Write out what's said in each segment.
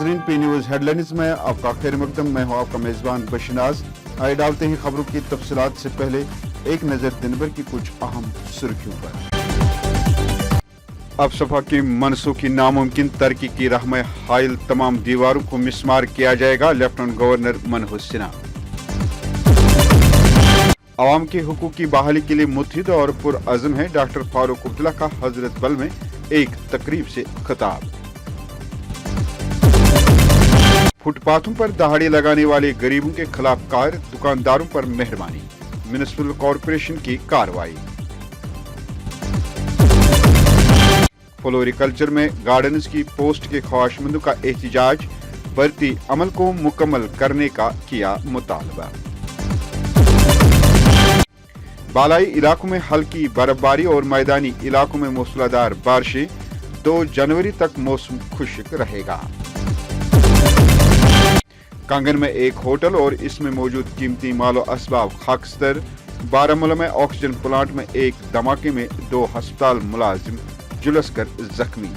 नाजरीन, P news headlines में आपका खैर मकदम। मैं हूँ आपका मेज़बान बशनाज। आइए डालते हैं खबरों की तफसीलात से पहले एक नज़र दिन भर की कुछ अहम सुर्खियों पर। अब सपा की मनसूखी नामुमकिन तरक्की की राह में हाइल तमाम दीवारों को मिसमार किया जाएगा, लेफ्टिनेंट गवर्नर मनोज सिन्हा। आवाम के हुकूक की बहाली के लिए मुत्हिद और पुरअज़्म है, डॉक्टर फारूक अब्दुल्ला का हजरत बल में एक तकरीब से खिताब। फुटपाथों पर दहाड़ी लगाने वाले गरीबों के खिलाफ कार दुकानदारों पर मेहरबानी, म्युनिसिपल कॉरपोरेशन की कार्रवाई। फ्लोरिकल्चर में गार्डन्स की पोस्ट के ख्वाहिशमंदों का एहतजाज, बढ़ती अमल को मुकम्मल करने का किया मुतालबा। बालाई इलाकों में हल्की बर्फबारी और मैदानी इलाकों में मूसलाधार बारिशें, 2 जनवरी तक मौसम खुश्क रहेगा। कांगन में एक होटल और इसमें मौजूद कीमती मालो असबाब खाकस्तर। बारामूला में ऑक्सीजन प्लांट में एक धमाके में 2 अस्पताल मुलाजिम झुलसकर जख्मी।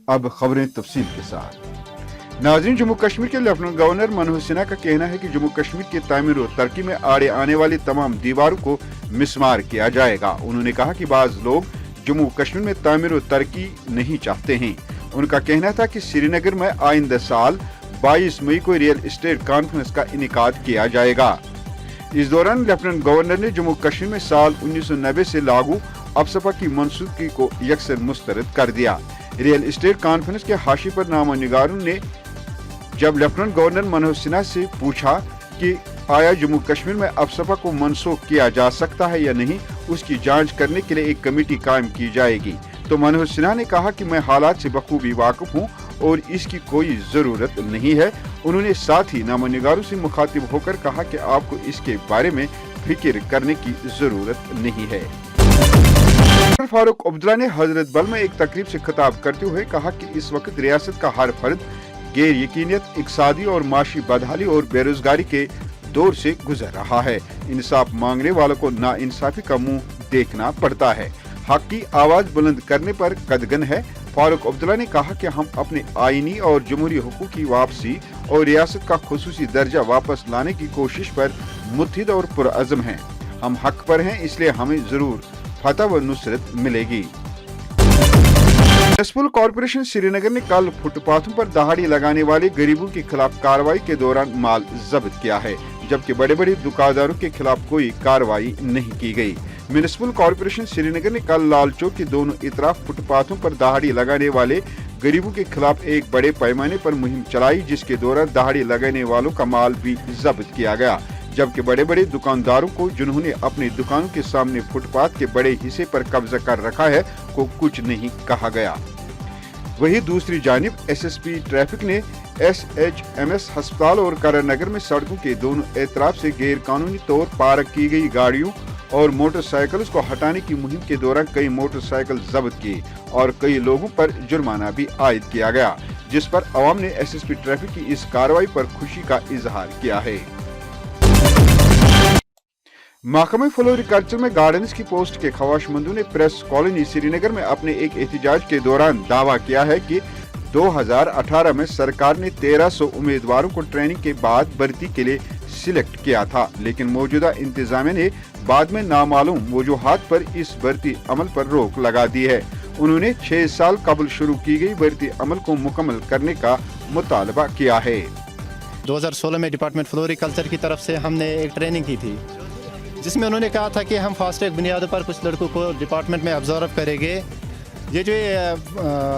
अब खबरें तफसील के साथ। नाज़रीन, जम्मू कश्मीर के लेफ्टिनेंट गवर्नर मनोज सिन्हा का कहना है कि जम्मू कश्मीर की तामीर और तरक्की में आड़े आने वाली तमाम दीवारों को मिसमार किया जाएगा। उन्होंने कहा कि बाज़ लोग जम्मू कश्मीर में तामीर और तरक्की नहीं चाहते हैं। उनका कहना था कि श्रीनगर में आइंदा साल 22 मई को रियल एस्टेट कॉन्फ्रेंस का इनेकाद किया जाएगा। इस दौरान लेफ्टिनेंट गवर्नर ने जम्मू कश्मीर में साल 1990 से लागू अफसपा की मनसूखी को यकसर मुस्तरद कर दिया। रियल एस्टेट कॉन्फ्रेंस के हाशिए पर नामा निगारों ने जब लेफ्टिनेंट गवर्नर मनोज सिन्हा से पूछा कि आया जम्मू कश्मीर में अफसपा को मनसूख किया जा सकता है या नहीं, उसकी जांच करने के लिए एक कमेटी कायम की जाएगी, तो मनोज सिन्हा ने कहा कि मैं हालात से बखूबी वाकिफ हूँ और इसकी कोई जरूरत नहीं है। उन्होंने साथ ही नामनिगारों से मुखातिब होकर कहा कि आपको इसके बारे में फिक्र करने की जरूरत नहीं है। फारूक अब्दुल्ला ने हजरत बल में एक तकरीब से खिताब करते हुए कहा कि इस वक्त रियासत का हर फर्द गैर यकीनियत, इक्तिसादी और माशी बदहाली और बेरोजगारी के दौर से गुजर रहा है। इंसाफ मांगने वालों को नाइंसाफी का मुंह देखना पड़ता है। हक की आवाज बुलंद करने पर कदगन है। फारूक अब्दुल्ला ने कहा कि हम अपने आईनी और जमहूरी हुकूक की वापसी और रियासत का खुसूसी दर्जा वापस लाने की कोशिश पर मुत्हिद और पुरअज़्म हैं। हम हक पर हैं, इसलिए हमें जरूर फतह व नुसरत मिलेगी। म्युनिसिपल कॉरपोरेशन श्रीनगर ने कल फुटपाथों पर दहाड़ी लगाने वाले गरीबों के खिलाफ कार्रवाई के दौरान माल जब्त किया है, जबकि बड़े बड़े दुकानदारों के खिलाफ कोई कार्रवाई नहीं की गई। म्युनिसिपल कॉरपोरेशन श्रीनगर ने कल लाल चौक के दोनों इतराफ फुटपाथों पर दहाड़ी लगाने वाले गरीबों के खिलाफ एक बड़े पैमाने पर मुहिम चलाई, जिसके दौरान दहाड़ी लगाने वालों का माल भी जब्त किया गया, जबकि बड़े बड़े दुकानदारों को जिन्होंने अपनी दुकानों के सामने फुटपाथ के बड़े हिस्से पर कब्जा कर रखा है को कुछ नहीं कहा गया। वहीं दूसरी जानिब एसएसपी ट्रैफिक ने एसएचएमएस अस्पताल और करानगर में सड़कों के दोनों एतराफ से गैर कानूनी तौर पार्क की गई गाड़ियों और मोटरसाइकिल्स को हटाने की मुहिम के दौरान कई मोटरसाइकिल जब्त किए और कई लोगों पर जुर्माना भी आयद किया गया, जिस पर अवाम ने एसएसपी ट्रैफिक की इस कार्रवाई पर खुशी का इजहार किया है। महकमे फ्लोरिकल्चर में गार्डन्स की पोस्ट के ख्वाहिशमंदों ने प्रेस कॉलोनी श्रीनगर में अपने एक एहतजाज के दौरान दावा किया है कि 2018 में सरकार ने 1300 उम्मीदवारों को ट्रेनिंग के बाद भर्ती के लिए सिलेक्ट किया था, लेकिन मौजूदा इंतजामिया ने बाद में नामालूम वजूहात पर इस भर्ती अमल पर रोक लगा दी है। उन्होंने 6 साल कबल शुरू की गई भर्ती अमल को मुकम्मल करने का मुतालबा किया है। 2016 में डिपार्टमेंट फ्लोरिकल्चर की तरफ से हमने एक ट्रेनिंग की थी, जिसमें उन्होंने कहा था कि हम फास्ट ट्रैक बुनियादों पर कुछ लड़कों को डिपार्टमेंट में ऑब्जर्व करेंगे। ये जो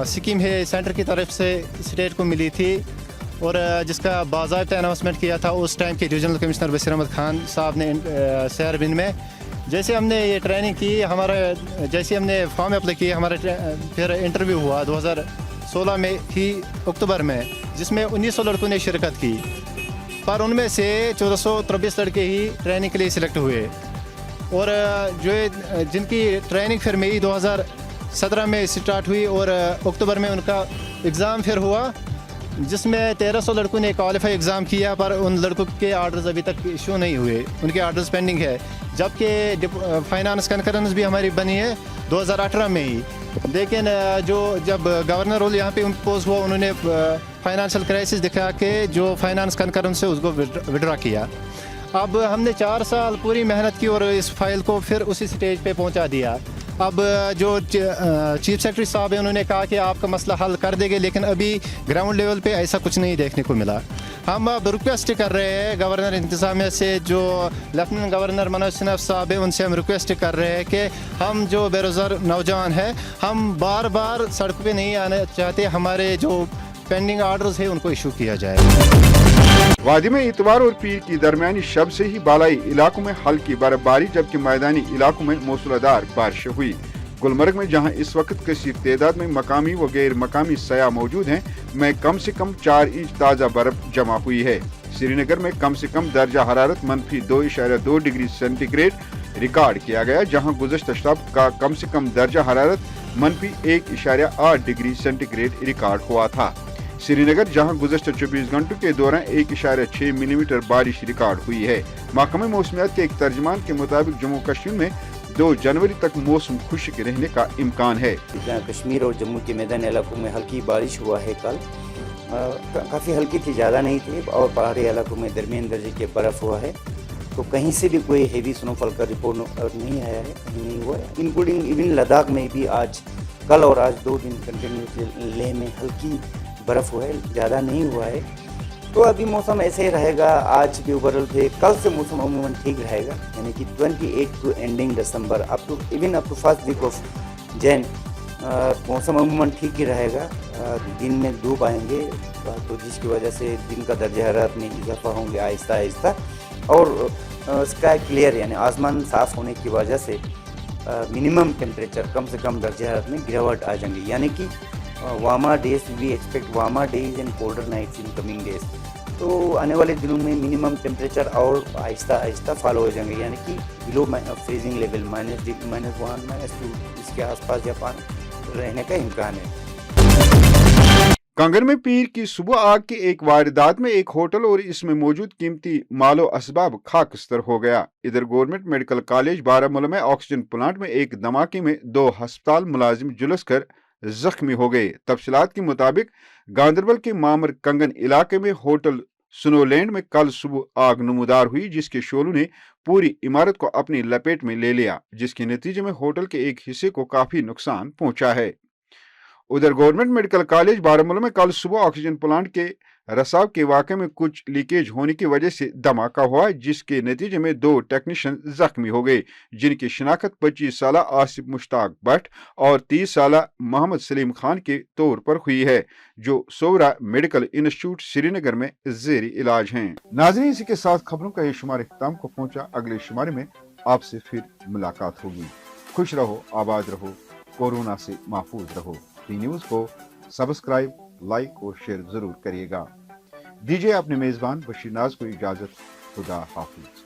स्कीम है सेंटर की तरफ से स्टेट को मिली थी और जिसका बाज़ाब्ता अनाउंसमेंट किया था उस टाइम के रीजनल कमिश्नर बशीर अहमद खान साहब ने शेयरबिन में। जैसे हमने ये ट्रेनिंग की, जैसे हमने फॉर्म अप्लाई किया, हमारा फिर इंटरव्यू हुआ 2016 में ही अक्टूबर में, जिसमें 1900 लड़कों ने शिरकत की, पर उनमें से 1423 लड़के ही ट्रेनिंग के लिए सिलेक्ट हुए और जो जिनकी ट्रेनिंग फिर मई 2017 में स्टार्ट हुई और अक्टूबर में उनका एग्ज़ाम फिर हुआ, जिसमें 1300 लड़कों ने क्वालिफाई एग्ज़ाम किया, पर उन लड़कों के आर्डर्स अभी तक इशू नहीं हुए, उनके आर्डर्स पेंडिंग है। जबकि फाइनेंस कॉन्फ्रेंस भी हमारी बनी है 2018 में ही, लेकिन जो जब गवर्नर रोल यहाँ पे इम्पोज हुआ, उन्होंने फाइनेंशियल क्राइसिस दिखा के जो फाइनेंस कनकरेंस से उसको विड्रॉ किया। अब हमने 4 साल पूरी मेहनत की और इस फाइल को फिर उसी स्टेज पे पहुंचा दिया। अब जो चीफ सेक्रेटरी साहब हैं, उन्होंने कहा कि आपका मसला हल कर देंगे, लेकिन अभी ग्राउंड लेवल पे ऐसा कुछ नहीं देखने को मिला। हम अब रिक्वेस्ट कर रहे हैं गवर्नर इंतज़ामिया से, जो लेफ्टिनेंट गवर्नर मनोज सिन्हा साहब हैं, उनसे हम रिक्वेस्ट कर रहे हैं कि हम जो बेरोज़गार नौजवान हैं, हम बार बार सड़क पे नहीं आना चाहते, हमारे जो पेंडिंग आर्डर्स हैं उनको इशू किया जाए। वादी में इतवार और पीर की दरमियानी शब से ही बालाई इलाकों में हल्की बर्फबारी, जबकि मैदानी इलाकों में मूसलाधार बारिश हुई। गुलमर्ग में जहां इस वक्त कसीर तादाद में मकामी व गैर मकामी सयाह मौजूद हैं, में कम से कम 4 इंच ताज़ा बर्फ जमा हुई है। श्रीनगर में कम से कम दर्जा हरारत -2.2 डिग्री सेंटीग्रेड रिकॉर्ड किया गया, जहां गुज़श्ता शब का कम से कम दर्जा हरारत -1.8 डिग्री सेंटीग्रेड रिकॉर्ड हुआ था। श्रीनगर जहां गुज़श्ता 24 घंटों के दौरान 1.6 मिलीमीटर बारिश रिकॉर्ड हुई है। महकमे मौसमियात के एक तर्जमान के मुताबिक जम्मू कश्मीर में 2 जनवरी तक मौसम खुश्क रहने का इम्कान है। कश्मीर और जम्मू के मैदानी इलाकों में हल्की बारिश हुआ है कल, काफ़ी हल्की थी, ज़्यादा नहीं थी, और पहाड़ी इलाकों में दरमियान दर्जे के बर्फ़ हुआ है। तो कहीं से भी कोई हेवी स्नोफॉल का रिपोर्ट नहीं आया है, कहीं नहीं हुआ है। इंक्लूडिंग इवन लद्दाख में भी आज, कल और आज 2 दिन कंटिन्यूसली लेह में हल्की बर्फ़ हुआ है, ज़्यादा नहीं हुआ है। तो अभी मौसम ऐसे ही रहेगा, आज भी ओवरऑल थे, कल से मौसम अमूमन ठीक रहेगा, यानी कि 28 to ending December up to first week of Jan मौसम अमूमन ठीक ही रहेगा। दिन में धूप आएंगे, तो जिसकी वजह से दिन का दर्जा हरारत में इजाफा होंगे आहिस्ता आहिस्ता, और स्काई क्लियर यानी आसमान साफ़ होने की वजह से मिनिमम टेम्परेचर कम से कम दर्जा हरारत में गिरावट आ जाएंगी, यानी कि warmer days, we expect warmer days and colder nights in coming days. तो आने वाले दिनों में मिनिमम टेम्परेचर और आहिस्ता आहिस्ता फॉलो हो जाएंगे, यानी कि बिलो फ्रीजिंग लेवल -1 -2 इसके आसपास या पानी रहने का इम्कान है। कांगड़ में पीर की सुबह आग की एक वारदात में एक होटल और इसमें मौजूद कीमती मालो असबाब खाकस्तर हो गया। इधर गवर्नमेंट मेडिकल कॉलेज बारामूला में ऑक्सीजन प्लांट में एक धमाके में 2 अस्पताल मुलाजिम झुलस कर जख्मी हो गए। तफसीलात के मुताबिक गांधरबल के मामर कंगन इलाके में होटल स्नोलैंड में कल सुबह आग नमूदार हुई, जिसके शोलों ने पूरी इमारत को अपनी लपेट में ले लिया, जिसके नतीजे में होटल के एक हिस्से को काफी नुकसान पहुंचा है। उधर गवर्नमेंट मेडिकल कॉलेज बारामूला में कल सुबह ऑक्सीजन प्लांट के रसाव के वाक़े में कुछ लीकेज होने की वजह से धमाका हुआ, जिसके नतीजे में 2 टेक्नीशियन जख्मी हो गए, जिनकी शिनाख्त 25 साला आसिफ मुश्ताक भट्ट और 30 साला मोहम्मद सलीम खान के तौर पर हुई है, जो सोवरा मेडिकल इंस्टीट्यूट श्रीनगर में जेरी इलाज हैं। नाज़रीन, इसी के साथ खबरों का ये शुमार इख्तिताम को पहुंचा। अगले शुमारे में आपसे फिर मुलाकात होगी। खुश रहो, आबाद रहो, कोरोना से महफूज रहो। टी न्यूज़ को सब्सक्राइब, लाइक और शेयर जरूर करिएगा। दीजिए अपने मेजबान बशीर नाज को इजाजत। खुदा हाफिज।